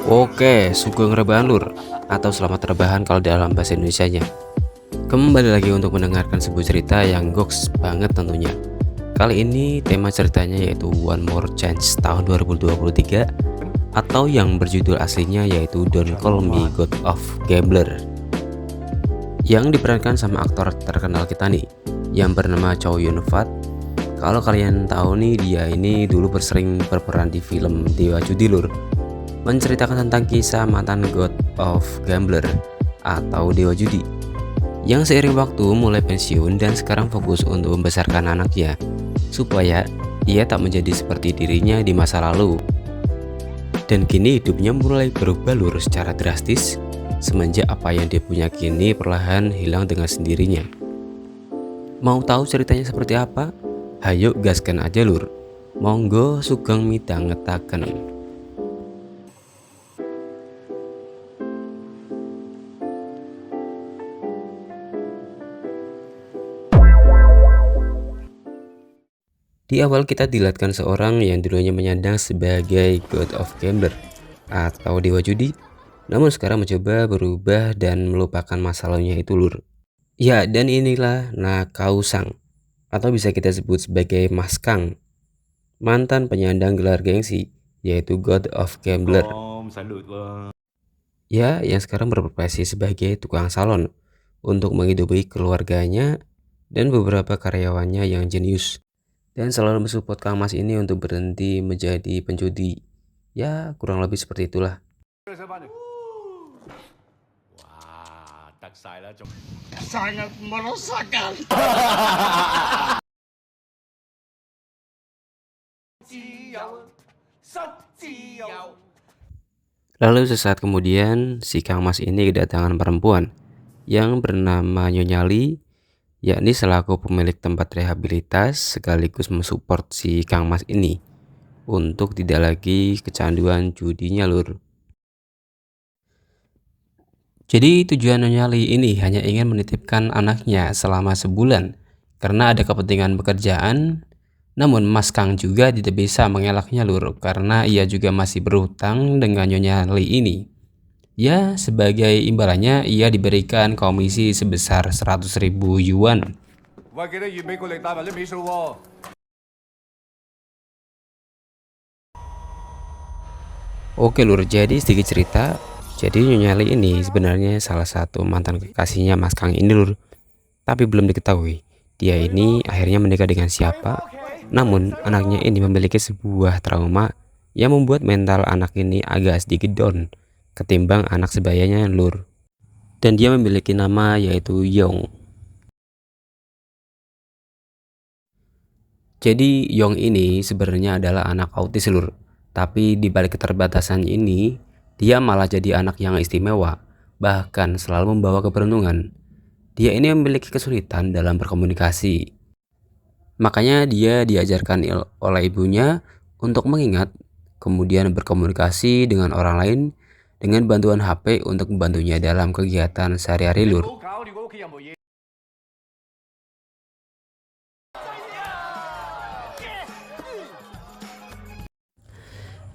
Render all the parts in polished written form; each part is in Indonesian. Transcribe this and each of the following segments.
Oke, Sugeng Rebahan Lur, atau Selamat Rebahan kalau dalam bahasa Indonesianya. Kembali lagi untuk mendengarkan sebuah cerita yang goks banget tentunya. Kali ini tema ceritanya yaitu One More Chance tahun 2023, atau yang berjudul aslinya yaitu Don't Call Me God of Gambler, yang diperankan sama aktor terkenal kita nih, yang bernama Chow Yun Fat. Kalau kalian tahu nih, dia ini dulu bersering berperan di film Dewa Judi Lur, menceritakan tentang kisah mantan God of Gambler atau Dewa Judi yang seiring waktu mulai pensiun dan sekarang fokus untuk membesarkan anaknya supaya ia tak menjadi seperti dirinya di masa lalu. Dan kini hidupnya mulai berubah Lur secara drastis semenjak apa yang dia punya kini perlahan hilang dengan sendirinya. Mau tahu ceritanya seperti apa? Hayo gaskan aja Lur. Monggo sugeng midhangetaken. Di awal kita dilihatkan seorang yang dulunya menyandang sebagai God of Gambler atau Dewa Judi, namun sekarang mencoba berubah dan melupakan masa lalunya itu Lur. Ya, dan inilah Nakausang, atau bisa kita sebut sebagai Mas Kang, mantan penyandang gelar gengsi, yaitu God of Gambler. Ya, yang sekarang berprofesi sebagai tukang salon untuk menghidupi keluarganya dan beberapa karyawannya yang jenius, dan selalu mensupport Kang Mas ini untuk berhenti menjadi penjudi. Ya, kurang lebih seperti itulah. Sangat meresahkan. Lalu sesaat kemudian, si Kang Mas ini kedatangan perempuan yang bernama Nyonya Li, yakni selaku pemilik tempat rehabilitas sekaligus mensupport si Kang Mas ini untuk tidak lagi kecanduan judinya Lur. Jadi tujuan Nyonya Li ini hanya ingin menitipkan anaknya selama sebulan karena ada kepentingan pekerjaan. Namun Mas Kang juga tidak bisa mengelaknya Lur, karena ia juga masih berhutang dengan Nyonya Li ini. Ya, sebagai imbalannya ia diberikan komisi sebesar 100.000 yuan. Oke Lur, jadi sedikit cerita. Jadi Nyonya Li ini sebenarnya salah satu mantan kekasihnya Mas Kang ini Lur. Tapi belum diketahui dia ini akhirnya menikah dengan siapa. Namun anaknya ini memiliki sebuah trauma yang membuat mental anak ini agak sedikit down ketimbang anak sebayanya Lur. Dan dia memiliki nama yaitu Yong. Jadi Yong ini sebenarnya adalah anak autis Lur. Tapi di balik keterbatasan ini, dia malah jadi anak yang istimewa, bahkan selalu membawa keberuntungan. Dia ini memiliki kesulitan dalam berkomunikasi. Makanya dia diajarkan oleh ibunya untuk mengingat, kemudian berkomunikasi dengan orang lain dengan bantuan HP untuk membantunya dalam kegiatan sehari-hari Lur.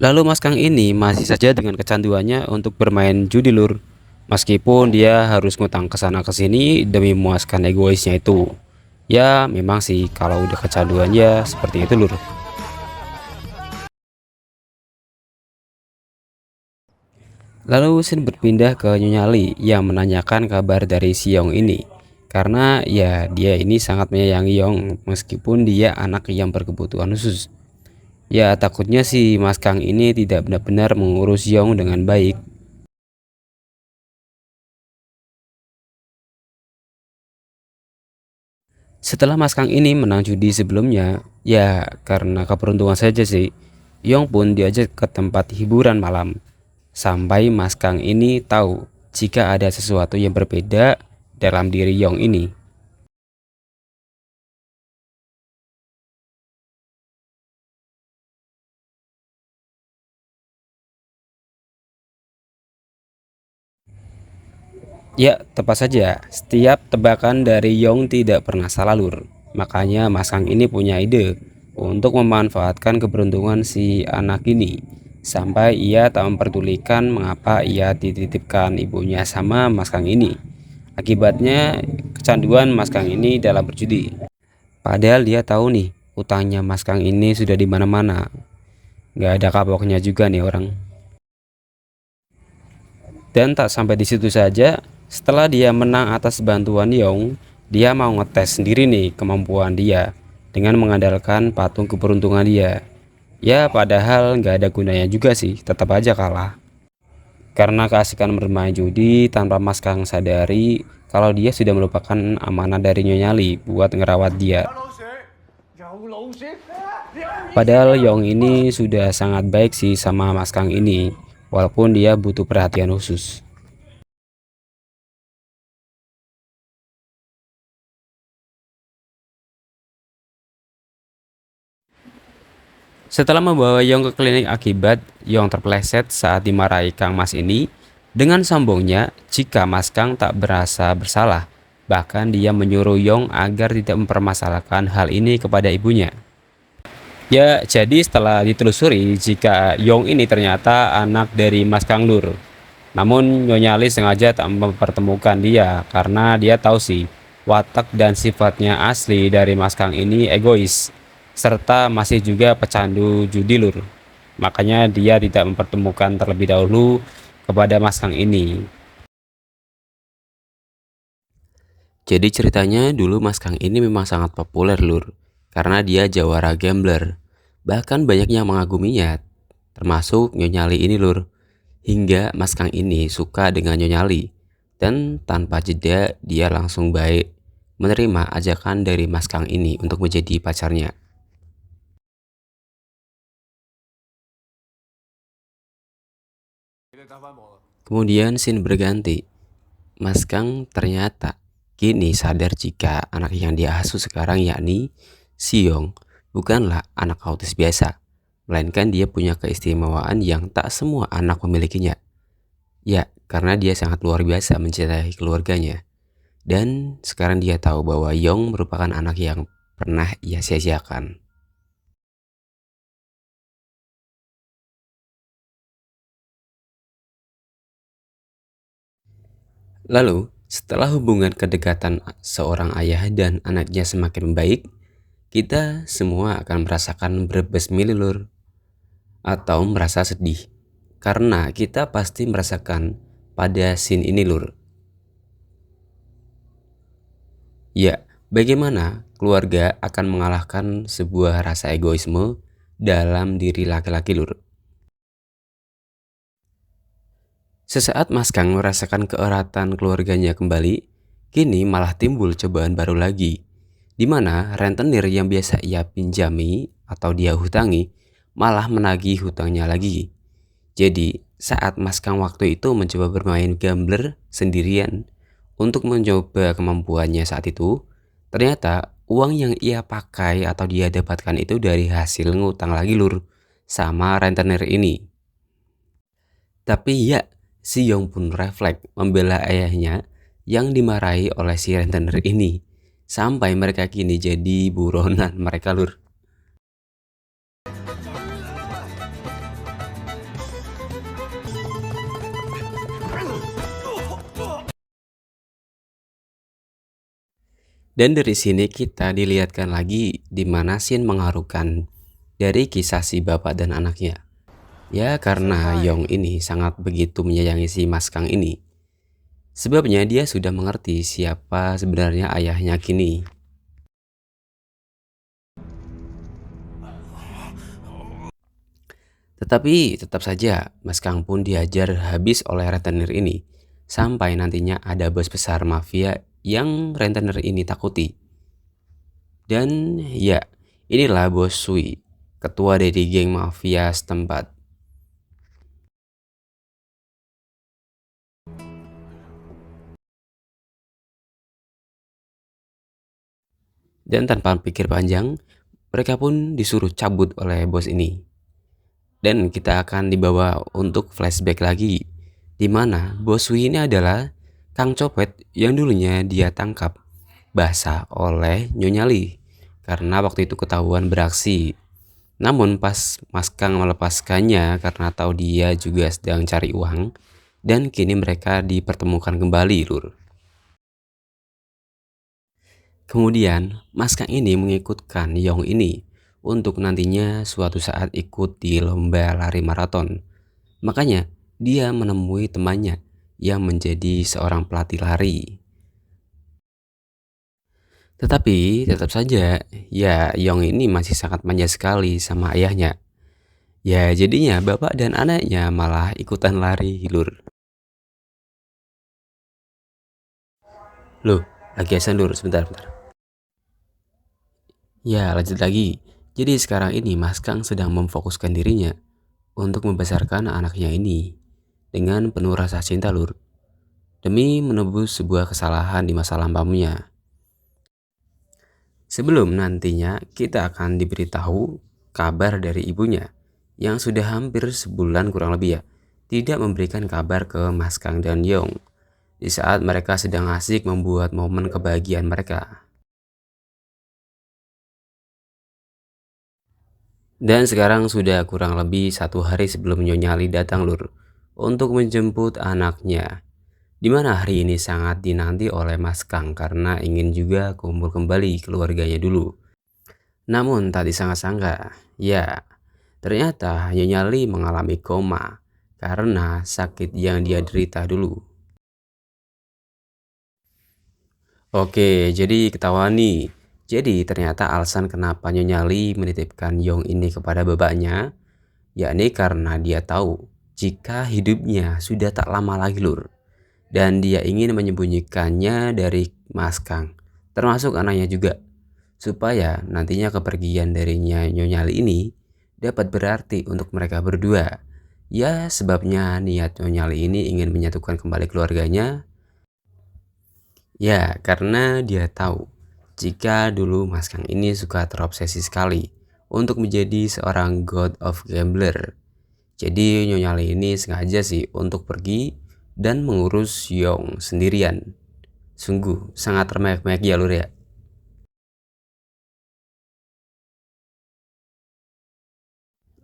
Lalu Mas Kang ini masih saja dengan kecanduannya untuk bermain judi Lur. Meskipun dia harus ngutang ke sana ke sini demi memuaskan egoisnya itu. Ya memang sih kalau udah kecanduannya seperti itu Lur. Lalu Sin berpindah ke Nyonya Li yang menanyakan kabar dari si Yong ini. Karena ya dia ini sangat menyayangi Yong meskipun dia anak yang berkebutuhan khusus. Ya takutnya si Mas Kang ini tidak benar-benar mengurus Yong dengan baik. Setelah Mas Kang ini menang judi sebelumnya, ya karena keberuntungan saja sih, Yong pun diajak ke tempat hiburan malam. Sampai Mas Kang ini tahu jika ada sesuatu yang berbeda dalam diri Yong ini. Ya, tepat saja. Setiap tebakan dari Yong tidak pernah salah Lur. Makanya Mas Kang ini punya ide untuk memanfaatkan keberuntungan si anak ini sampai ia tak memperdulikan mengapa ia dititipkan ibunya sama Mas Kang ini. Akibatnya kecanduan Mas Kang ini dalam berjudi. Padahal dia tahu nih, utangnya Mas Kang ini sudah di mana-mana. Nggak ada kapoknya juga nih orang. Dan tak sampai di situ saja, setelah dia menang atas bantuan Yong, dia mau ngetes sendiri nih kemampuan dia dengan mengandalkan patung keberuntungan dia. Ya padahal nggak ada gunanya juga sih, tetap aja kalah. Karena keasikan bermain judi tanpa Mas Kang sadari kalau dia sudah melupakan amanah dari Nyonya Li buat ngerawat dia. Padahal Yong ini sudah sangat baik sih sama Mas Kang ini, walaupun dia butuh perhatian khusus. Setelah membawa Yong ke klinik akibat Yong terpleset saat dimarahi Kang Mas ini, dengan sombongnya jika Mas Kang tak berasa bersalah. Bahkan dia menyuruh Yong agar tidak mempermasalahkan hal ini kepada ibunya. Ya, jadi setelah ditelusuri jika Yong ini ternyata anak dari Mas Kang Lur. Namun Nyonya Li sengaja tak mempertemukan dia karena dia tahu sih watak dan sifatnya asli dari Mas Kang ini egois serta masih juga pecandu judi lur. Makanya dia tidak mempertemukan terlebih dahulu kepada Mas Kang ini. Jadi ceritanya dulu Mas Kang ini memang sangat populer lur, karena dia jawara gambler. Bahkan banyak yang mengaguminya, termasuk Nyonya Li ini lur. Hingga Mas Kang ini suka dengan Nyonya Li, dan tanpa jeda dia langsung baik menerima ajakan dari Mas Kang ini untuk menjadi pacarnya. Kemudian scene berganti. Mas Kang ternyata kini sadar jika anak yang dia asuh sekarang yakni Siong bukanlah anak autis biasa, melainkan dia punya keistimewaan yang tak semua anak memilikinya. Ya, karena dia sangat luar biasa mencintai keluarganya. Dan sekarang dia tahu bahwa Yong merupakan anak yang pernah ia sia-siakan. Lalu, setelah hubungan kedekatan seorang ayah dan anaknya semakin membaik, kita semua akan merasakan berbes mililur atau merasa sedih. Karena kita pasti merasakan pada scene ini lur. Ya, bagaimana keluarga akan mengalahkan sebuah rasa egoisme dalam diri laki-laki lur. Sesaat Mas Kang merasakan keeratan keluarganya kembali, kini malah timbul cobaan baru lagi, di mana rentenir yang biasa ia pinjami atau dia hutangi malah menagih hutangnya lagi. Jadi saat Mas Kang waktu itu mencoba bermain gambler sendirian untuk mencoba kemampuannya saat itu, ternyata uang yang ia pakai atau dia dapatkan itu dari hasil ngutang lagi lur sama rentenir ini. Tapi ya, si Yong pun refleks membela ayahnya yang dimarahi oleh si rentenir ini. Sampai mereka kini jadi buronan mereka lur. Dan dari sini kita dilihatkan lagi di mana scene mengharukan dari kisah si bapak dan anaknya. Ya karena Yong ini sangat begitu menyayangi si Mas Kang ini. Sebabnya dia sudah mengerti siapa sebenarnya ayahnya kini. Tetapi tetap saja Mas Kang pun diajar habis oleh rentenir ini. Sampai nantinya ada bos besar mafia yang rentenir ini takuti. Dan ya inilah bos Sui, ketua dari geng mafia setempat. Dan tanpa pikir panjang, mereka pun disuruh cabut oleh bos ini. Dan kita akan dibawa untuk flashback lagi, di mana bos Sui ini adalah Kang Copet yang dulunya dia tangkap basah oleh Nyonya Li karena waktu itu ketahuan beraksi. Namun pas Mas Kang melepaskannya karena tahu dia juga sedang cari uang, dan kini mereka dipertemukan kembali, Lur. Kemudian, Mas Kang ini mengikutkan Yong ini untuk nantinya suatu saat ikut di lomba lari maraton. Makanya, dia menemui temannya yang menjadi seorang pelatih lari. Tetapi tetap saja, ya Yong ini masih sangat manja sekali sama ayahnya. Ya jadinya bapak dan anaknya malah ikutan lari, Lur. Loh, lagi asan Lur, sebentar, bentar. Ya, lanjut lagi. Jadi sekarang ini Mas Kang sedang memfokuskan dirinya untuk membesarkan anaknya ini dengan penuh rasa cinta, Lur, demi menebus sebuah kesalahan di masa lampaunya. Sebelum nantinya kita akan diberitahu kabar dari ibunya yang sudah hampir sebulan kurang lebih ya, tidak memberikan kabar ke Mas Kang dan Yong di saat mereka sedang asik membuat momen kebahagiaan mereka. Dan sekarang sudah kurang lebih 1 hari sebelum Nyonya Ali datang, Lur, untuk menjemput anaknya. Di mana hari ini sangat dinanti oleh Mas Kang karena ingin juga kumpul kembali keluarganya dulu. Namun tak disangka-sangka, ya ternyata Nyonya Li mengalami koma karena sakit yang dia derita dulu. Oke, jadi ketahuan nih. Jadi ternyata alasan kenapa Nyonya Li menitipkan Yong ini kepada bapaknya, yakni karena dia tahu jika hidupnya sudah tak lama lagi, Lur. Dan dia ingin menyembunyikannya dari Mas Kang, termasuk anaknya juga, supaya nantinya kepergian dari Nyonya Li ini dapat berarti untuk mereka berdua. Ya, sebabnya niat Nyonya Li ini ingin menyatukan kembali keluarganya. Ya, karena dia tahu jika dulu Mas Kang ini suka terobsesi sekali untuk menjadi seorang god of gambler. Jadi Nyonya Li ini sengaja sih untuk pergi dan mengurus Yong sendirian. Sungguh sangat termeyak-meyak ya, Lur ya.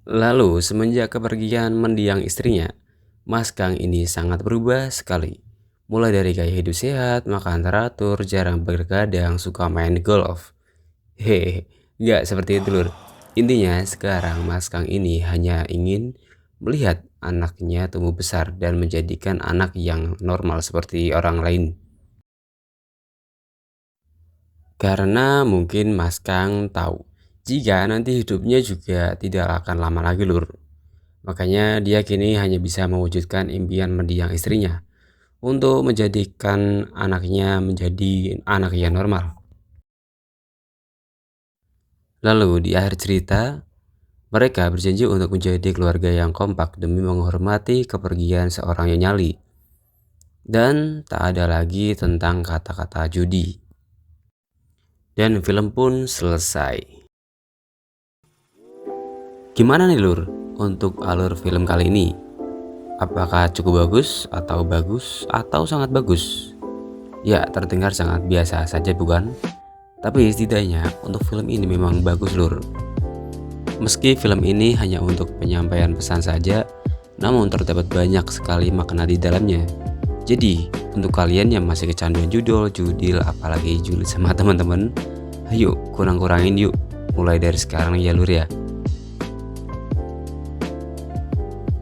Lalu semenjak kepergian mendiang istrinya, Mas Kang ini sangat berubah sekali. Mulai dari gaya hidup sehat, makan teratur, jarang bergadang, suka main golf. Hehe, nggak seperti itu, Lur. Intinya sekarang Mas Kang ini hanya ingin melihat anaknya tumbuh besar dan menjadikan anak yang normal seperti orang lain. Karena mungkin Mas Kang tahu jika nanti hidupnya juga tidak akan lama lagi, Lur. Makanya dia kini hanya bisa mewujudkan impian mendiang istrinya untuk menjadikan anaknya menjadi anak yang normal. Lalu di akhir cerita, mereka berjanji untuk menjadi keluarga yang kompak demi menghormati kepergian seorang yang nyali. Dan tak ada lagi tentang kata-kata judi. Dan film pun selesai. Gimana nih, Lur, untuk alur film kali ini? Apakah cukup bagus atau sangat bagus? Ya, terdengar sangat biasa saja bukan? Tapi setidaknya untuk film ini memang bagus, Lur. Meski film ini hanya untuk penyampaian pesan saja, namun terdapat banyak sekali makna di dalamnya. Jadi, untuk kalian yang masih kecanduan judil, apalagi julid sama teman-teman, ayo kurang-kurangin yuk. Mulai dari sekarang ya, Lur ya.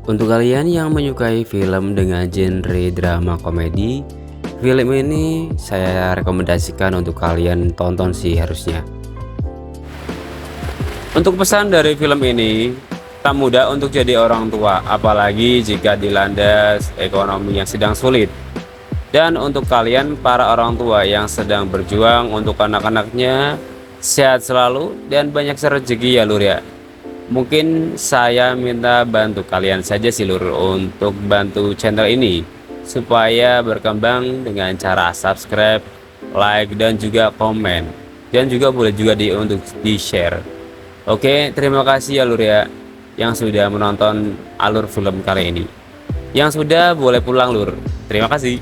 Untuk kalian yang menyukai film dengan genre drama komedi, film ini saya rekomendasikan untuk kalian tonton sih harusnya. Untuk pesan dari film ini, tak mudah untuk jadi orang tua, apalagi jika dilanda ekonomi yang sedang sulit. Dan untuk kalian para orang tua yang sedang berjuang untuk anak-anaknya, sehat selalu dan banyak rezeki ya, Lur ya. Mungkin saya minta bantu kalian saja sih, Lur, untuk bantu channel ini supaya berkembang dengan cara subscribe, like, dan juga komen, dan juga boleh juga untuk di share. Oke, terima kasih ya, Lur ya, yang sudah menonton alur film kali ini. Yang sudah boleh pulang, Lur. Terima kasih.